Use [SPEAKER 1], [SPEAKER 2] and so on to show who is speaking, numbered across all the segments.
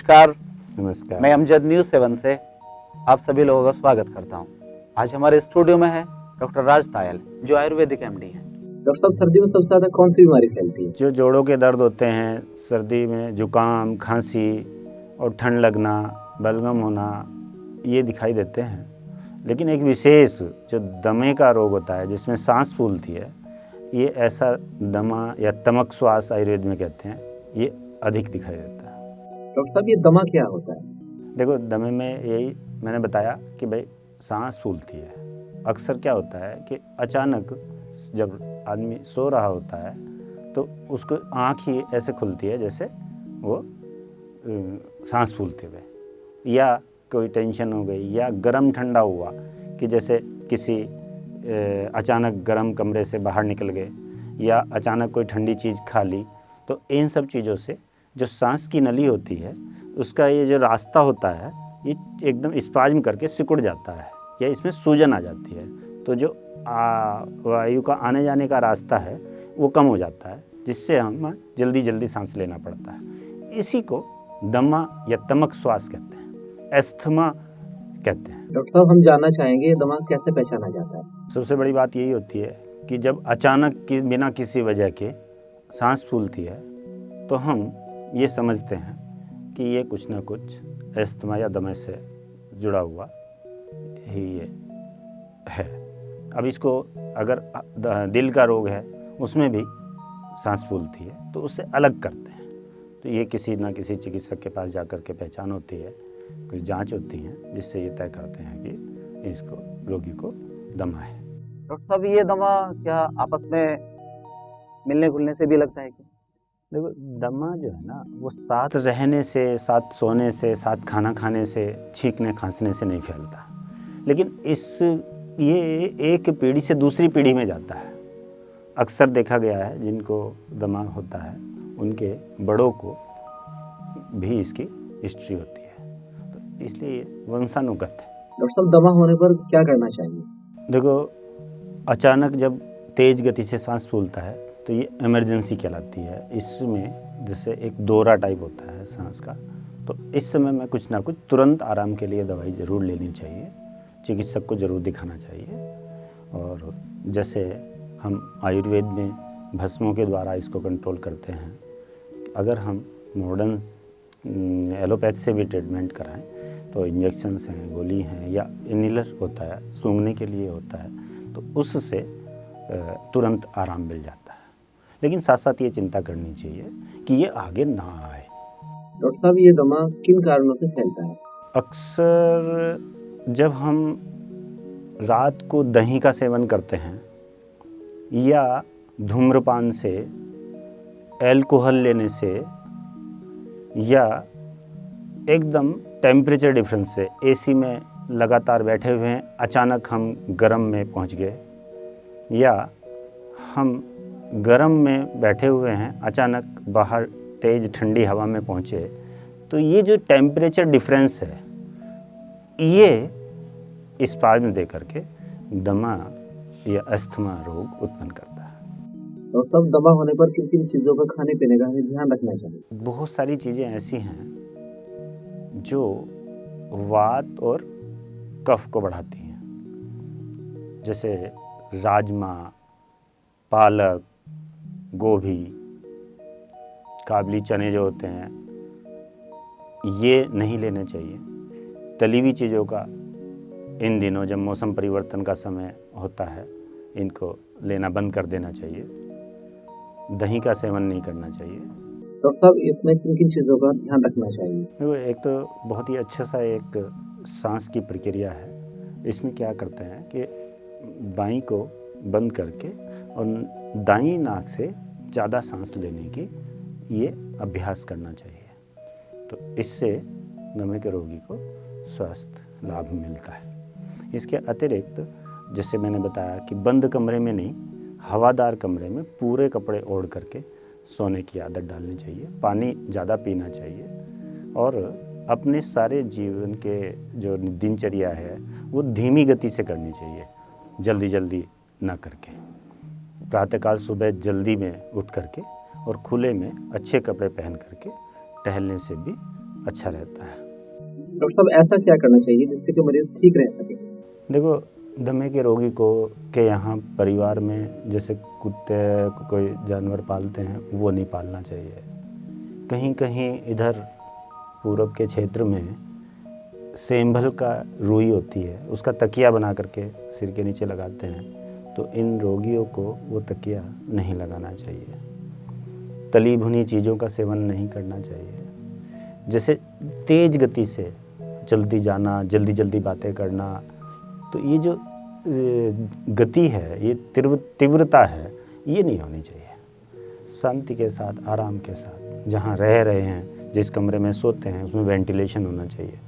[SPEAKER 1] नमस्कार।
[SPEAKER 2] नमस्कार।
[SPEAKER 1] मैं अमजद न्यूज़ 7 से आप सभी लोगों का स्वागत करता हूं। आज हमारे स्टूडियो में है डॉक्टर राज तायल, जो आयुर्वेदिक एमडी हैं।
[SPEAKER 3] डॉक्टर साहब, सर्दी में सबसे ज़्यादा कौन सी बीमारी फैलती है?
[SPEAKER 2] जो जोड़ों के दर्द होते हैं, सर्दी में जुकाम, खांसी और ठंड लगना, बलगम होना, ये दिखाई देते हैं। लेकिन एक विशेष जो दमे का रोग होता है जिसमें सांस फूलती है, ये ऐसा दमा या तमक श्वास आयुर्वेद में कहते हैं, ये अधिक दिखाई देता है।
[SPEAKER 3] डॉक्टर साहब, ये दमा क्या होता है?
[SPEAKER 2] देखो, दमे में यही मैंने बताया कि भाई सांस फूलती है। अक्सर क्या होता है कि अचानक जब आदमी सो रहा होता है तो उसको आँख ही ऐसे खुलती है जैसे वो सांस फूलते हुए, या कोई टेंशन हो गई या गरम ठंडा हुआ कि जैसे किसी अचानक गरम कमरे से बाहर निकल गए या अचानक कोई ठंडी चीज़ खा ली, तो इन सब चीज़ों से जो सांस की नली होती है उसका ये जो रास्ता होता है ये एकदम स्पाज्म करके सिकुड़ जाता है या इसमें सूजन आ जाती है। तो जो वायु का आने जाने का रास्ता है वो कम हो जाता है, जिससे हम जल्दी जल्दी सांस लेना पड़ता है। इसी को दमा या तमक श्वास कहते हैं, एस्थमा कहते हैं।
[SPEAKER 3] डॉक्टर साहब, हम जानना चाहेंगे ये दमा कैसे पहचाना जाता है?
[SPEAKER 2] सबसे बड़ी बात यही होती है कि जब अचानक बिना किसी वजह के सांस फूलती है तो हम ये समझते हैं कि ये कुछ ना कुछ एस्थमा या दमे से जुड़ा हुआ ही ये है। अब इसको अगर दिल का रोग है उसमें भी सांस फूलती है तो उससे अलग करते हैं। तो ये किसी ना किसी चिकित्सक के पास जाकर के पहचान होती है, कुछ जांच होती है जिससे ये तय करते हैं कि इसको रोगी को दमा है।
[SPEAKER 1] डॉक्टर साहब, ये दमा क्या आपस में मिलने घुलने से भी लगता है कि?
[SPEAKER 2] देखो, दमा जो है ना वो साथ रहने से, साथ सोने से, साथ खाना खाने से, छींकने खांसने से नहीं फैलता, लेकिन ये एक पीढ़ी से दूसरी पीढ़ी में जाता है। अक्सर देखा गया है जिनको दमा होता है उनके बड़ों को भी इसकी हिस्ट्री होती है, तो इसलिए वंशानुगत है।
[SPEAKER 3] डॉक्टर साहब, दमा होने पर क्या करना चाहिए?
[SPEAKER 2] देखो, अचानक जब तेज़ गति से सांस फूलता है तो ये इमरजेंसी कहलाती है। इसमें जैसे एक दौरा टाइप होता है सांस का, तो इस समय में कुछ ना कुछ तुरंत आराम के लिए दवाई ज़रूर लेनी चाहिए, चिकित्सक को ज़रूर दिखाना चाहिए। और जैसे हम आयुर्वेद में भस्मों के द्वारा इसको कंट्रोल करते हैं, अगर हम मॉडर्न एलोपैथ से भी ट्रीटमेंट कराएं तो इंजेक्शन्स हैं, गोली हैं, या इनहेलर होता है, सूंघने के लिए होता है, तो उससे तुरंत आराम मिल जाता है। लेकिन साथ साथ ये चिंता करनी चाहिए कि ये आगे ना आए।
[SPEAKER 3] डॉक्टर साहब, ये दमा किन कारणों से फैलता है?
[SPEAKER 2] अक्सर जब हम रात को दही का सेवन करते हैं या धूम्रपान से, अल्कोहल लेने से, या एकदम टेम्परेचर डिफरेंस से, एसी में लगातार बैठे हुए हैं अचानक हम गर्म में पहुंच गए, या हम गर्म में बैठे हुए हैं अचानक बाहर तेज़ ठंडी हवा में पहुंचे, तो ये जो टेम्परेचर डिफरेंस है ये स्पाज्म दे करके दमा या अस्थमा रोग उत्पन्न करता है।
[SPEAKER 3] डॉक्टर साहब, दमा होने पर किन किन चीज़ों का खाने पीने का हमें ध्यान रखना चाहिए?
[SPEAKER 2] बहुत सारी चीज़ें ऐसी हैं जो वात और कफ को बढ़ाती हैं, जैसे राजमा, पालक, गोभी, काबली चने जो होते हैं ये नहीं लेने चाहिए। तली हुई चीज़ों का इन दिनों जब मौसम परिवर्तन का समय होता है इनको लेना बंद कर देना चाहिए। दही का सेवन नहीं करना चाहिए।
[SPEAKER 3] डॉक्टर साहब, इसमें किन किन चीज़ों का ध्यान रखना चाहिए?
[SPEAKER 2] देखो, एक तो बहुत ही अच्छा सा एक सांस की प्रक्रिया है। इसमें क्या करते हैं कि बाईं को बंद करके और दाईं नाक से ज़्यादा सांस लेने की ये अभ्यास करना चाहिए, तो इससे दमे के रोगी को स्वास्थ्य लाभ मिलता है। इसके अतिरिक्त जैसे मैंने बताया कि बंद कमरे में नहीं, हवादार कमरे में पूरे कपड़े ओढ़ करके सोने की आदत डालनी चाहिए। पानी ज़्यादा पीना चाहिए और अपने सारे जीवन के जो दिनचर्या है वो धीमी गति से करनी चाहिए, जल्दी जल्दी ना करके। प्रातःकाल सुबह जल्दी में उठ करके और खुले में अच्छे कपड़े पहन करके टहलने से भी अच्छा रहता है।
[SPEAKER 3] डॉक्टर साहब ऐसा क्या करना चाहिए जिससे कि मरीज ठीक रह सके?
[SPEAKER 2] देखो, दमे के रोगी को के यहाँ परिवार में जैसे कुत्ते कोई जानवर पालते हैं वो नहीं पालना चाहिए। कहीं कहीं इधर पूरब के क्षेत्र में सेंभल का रुई होती है, उसका तकिया बना करके सिर के नीचे लगाते हैं, तो इन रोगियों को वो तकिया नहीं लगाना चाहिए। तली भुनी चीज़ों का सेवन नहीं करना चाहिए। जैसे तेज गति से जल्दी जाना, जल्दी जल्दी बातें करना, तो ये जो गति है, ये तीव्रता है, ये नहीं होनी चाहिए। शांति के साथ, आराम के साथ जहाँ रह रहे हैं, जिस कमरे में सोते हैं उसमें वेंटिलेशन होना चाहिए।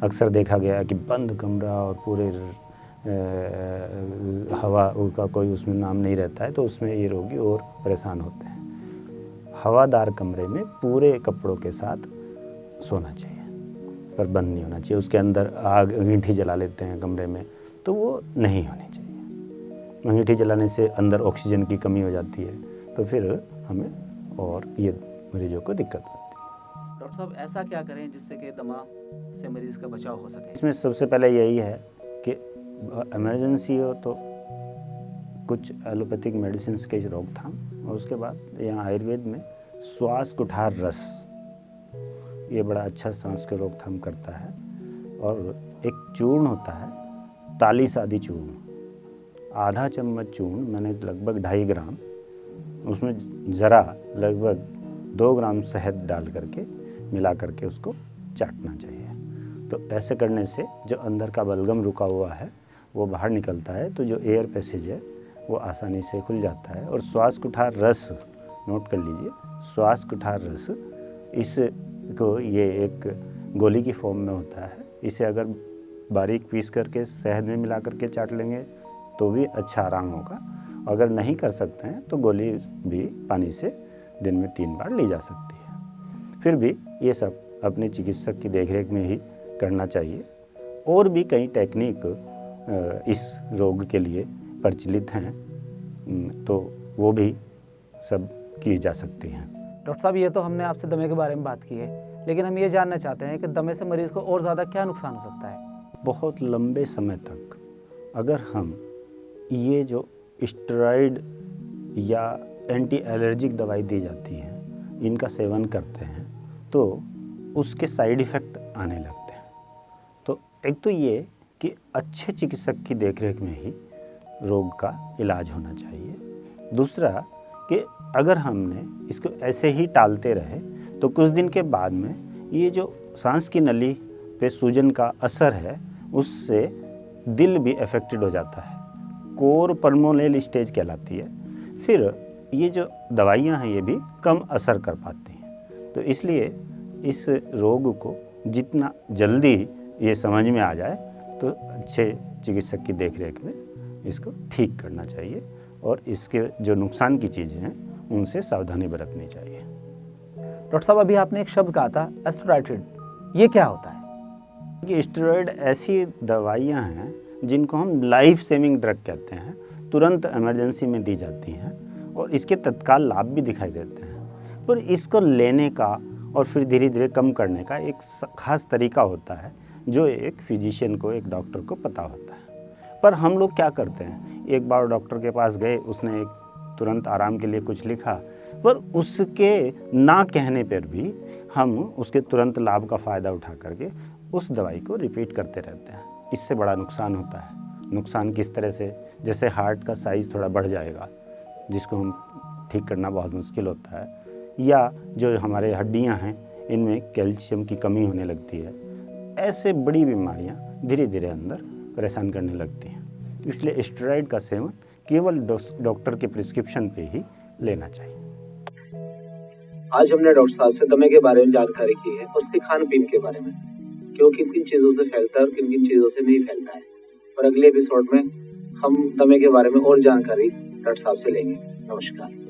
[SPEAKER 2] अक्सर देखा गया कि बंद कमरा और पूरे हवा का कोई उसमें नाम नहीं रहता है, तो उसमें ये रोगी और परेशान होते हैं। हवादार कमरे में पूरे कपड़ों के साथ सोना चाहिए, पर बंद नहीं होना चाहिए। उसके अंदर आग अंगीठी जला लेते हैं कमरे में, तो वो नहीं होनी चाहिए। अंगीठी जलाने से अंदर ऑक्सीजन की कमी हो जाती है, तो फिर हमें और ये मरीजों को दिक्कत होती है।
[SPEAKER 1] डॉक्टर साहब ऐसा क्या करें जिससे कि दमा से मरीज का बचाव हो सके?
[SPEAKER 2] इसमें सबसे पहले यही है कि इमरजेंसी हो तो कुछ एलोपैथिक मेडिसिन के रोकथाम, और उसके बाद यहाँ आयुर्वेद में श्वास कुठार रस, ये बड़ा अच्छा सांस के रोकथाम करता है। और एक चूर्ण होता है, तालीस आदि चूर्ण, आधा चम्मच चूर्ण मैंने लगभग 2.5 ग्राम, उसमें ज़रा लगभग 2 ग्राम शहद डाल करके मिला करके उसको चाटना चाहिए। तो ऐसे करने से जो अंदर का बलगम रुका हुआ है वो बाहर निकलता है, तो जो एयर पैसेज है वो आसानी से खुल जाता है। और श्वास कुठार रस, नोट कर लीजिए, श्वास कुठार रस, इसको ये एक गोली की फॉर्म में होता है। इसे अगर बारीक पीस करके शहद में मिला करके चाट लेंगे तो भी अच्छा आराम होगा। अगर नहीं कर सकते हैं तो गोली भी पानी से दिन में 3 बार ली जा सकती है। फिर भी ये सब अपने चिकित्सक की देखरेख में ही करना चाहिए। और भी कई टेक्निक इस रोग के लिए प्रचलित हैं, तो वो भी सब की जा सकती हैं।
[SPEAKER 1] डॉक्टर साहब ये तो हमने आपसे दमे के बारे में बात की है, लेकिन हम ये जानना चाहते हैं कि दमे से मरीज को और ज़्यादा क्या नुकसान हो सकता है?
[SPEAKER 2] बहुत लंबे समय तक अगर हम ये जो स्टेरॉइड या एंटी एलर्जिक दवाई दी जाती हैं, इनका सेवन करते हैं, तो उसके साइड इफ़ेक्ट आने लगते हैं। तो एक तो ये कि अच्छे चिकित्सक की देखरेख में ही रोग का इलाज होना चाहिए। दूसरा कि अगर हमने इसको ऐसे ही टालते रहे तो कुछ दिन के बाद में ये जो सांस की नली पे सूजन का असर है, उससे दिल भी अफेक्टेड हो जाता है, कोर पल्मोनल स्टेज कहलाती है। फिर ये जो दवाइयाँ हैं ये भी कम असर कर पाती हैं। तो इसलिए इस रोग को जितना जल्दी ये समझ में आ जाए तो अच्छे चिकित्सक की देखरेख में इसको ठीक करना चाहिए, और इसके जो नुकसान की चीज़ें हैं उनसे सावधानी बरतनी चाहिए।
[SPEAKER 1] डॉक्टर साहब अभी आपने एक शब्द कहा था एस्ट्राइटिड, ये क्या होता है?
[SPEAKER 2] कि स्टेरॉइड ऐसी दवाइयाँ हैं जिनको हम लाइफ सेविंग ड्रग कहते हैं, तुरंत इमरजेंसी में दी जाती हैं और इसके तत्काल लाभ भी दिखाई देते हैं। पर इसको लेने का और फिर धीरे धीरे कम करने का एक खास तरीका होता है जो एक फिजिशियन को, एक डॉक्टर को पता होता है। पर हम लोग क्या करते हैं, एक बार डॉक्टर के पास गए, उसने एक तुरंत आराम के लिए कुछ लिखा, पर उसके ना कहने पर भी हम उसके तुरंत लाभ का फ़ायदा उठा करके उस दवाई को रिपीट करते रहते हैं। इससे बड़ा नुकसान होता है। नुकसान किस तरह से, जैसे हार्ट का साइज़ थोड़ा बढ़ जाएगा जिसको हम ठीक करना बहुत मुश्किल होता है, या जो हमारे हड्डियां हैं इनमें कैल्शियम की कमी होने लगती है। ऐसे बड़ी बीमारियां धीरे धीरे अंदर परेशान करने लगती हैं। इसलिए स्टेरॉइड का सेवन केवल डॉक्टर के प्रिस्क्रिप्शन पे ही लेना चाहिए।
[SPEAKER 3] आज हमने डॉक्टर साहब से दमे के बारे में जानकारी की है, उसके खान पीन के बारे में, क्यों किन किन चीजों से फैलता है और किन किन चीजों से नहीं फैलता है। और अगले एपिसोड में हम दमे के बारे में और जानकारी डॉक्टर साहब से लेंगे। नमस्कार।